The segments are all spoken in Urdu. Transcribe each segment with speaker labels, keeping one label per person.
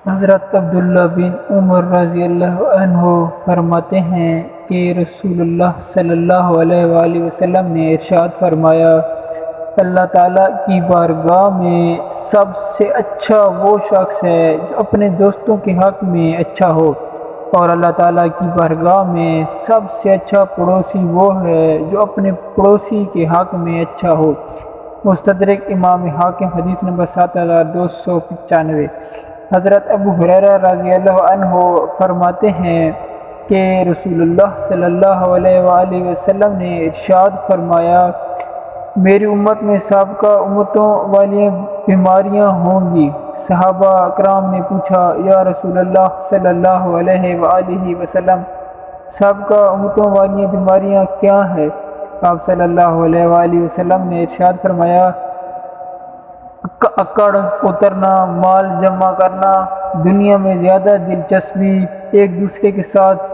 Speaker 1: حضرت عبداللہ بن عمر رضی اللہ عنہ فرماتے ہیں کہ رسول اللہ صلی اللہ علیہ وآلہ وسلم نے ارشاد فرمایا، اللہ تعالیٰ کی بارگاہ میں سب سے اچھا وہ شخص ہے جو اپنے دوستوں کے حق میں اچھا ہو، اور اللہ تعالیٰ کی بارگاہ میں سب سے اچھا پڑوسی وہ ہے جو اپنے پڑوسی کے حق میں اچھا ہو۔ مستدرک امام حاکم، حدیث نمبر 7295۔ حضرت ابو ہریرہ رضی اللہ عنہ فرماتے ہیں کہ رسول اللہ صلی اللہ علیہ وآلہ وسلم نے ارشاد فرمایا، میری امت میں سابقہ امتوں والی بیماریاں ہوں گی۔ صحابہ اکرام نے پوچھا، یا رسول اللہ صلی اللہ علیہ وآلہ وسلم، سابقہ امتوں والی بیماریاں کیا ہیں؟ آپ صلی اللہ علیہ وآلہ وسلم نے ارشاد فرمایا، اکڑ اترنا، مال جمع کرنا، دنیا میں زیادہ دلچسپی، ایک دوسرے کے ساتھ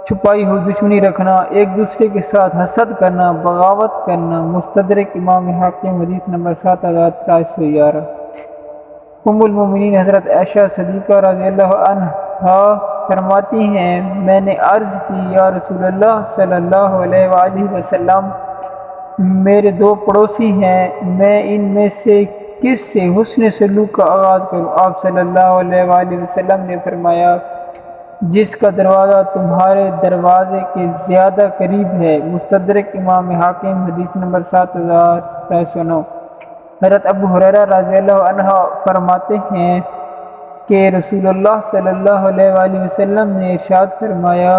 Speaker 1: چھپائی ہوئی دشمنی رکھنا، ایک دوسرے کے ساتھ حسد کرنا، بغاوت کرنا۔ مستدرک امام حاکم، حدیث نمبر 7311۔ ام المومنین حضرت عائشہ صدیقہ رضی اللہ عنہا فرماتی ہیں، میں نے عرض کی، یا رسول اللہ صلی اللہ علیہ وآلہ وسلم، میرے دو پڑوسی ہیں، میں ان میں سے کس سے حسن سلوک کا آغاز کروں؟ آپ صلی اللہ علیہ وآلہ وسلم نے فرمایا، جس کا دروازہ تمہارے دروازے کے زیادہ قریب ہے۔ مستدرک امام حاکم، حدیث نمبر 7309۔ حضرت ابو ہریرہ رضی اللہ عنہ فرماتے ہیں کہ رسول اللہ صلی اللہ علیہ وآلہ وسلم نے ارشاد فرمایا،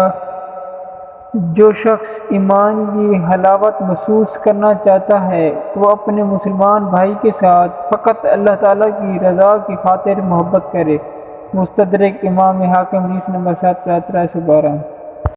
Speaker 1: جو شخص ایمان کی حلاوت محسوس کرنا چاہتا ہے وہ اپنے مسلمان بھائی کے ساتھ فقط اللہ تعالیٰ کی رضا کی خاطر محبت کرے۔ مستدرک امام حاکم، حدیث نمبر 7312۔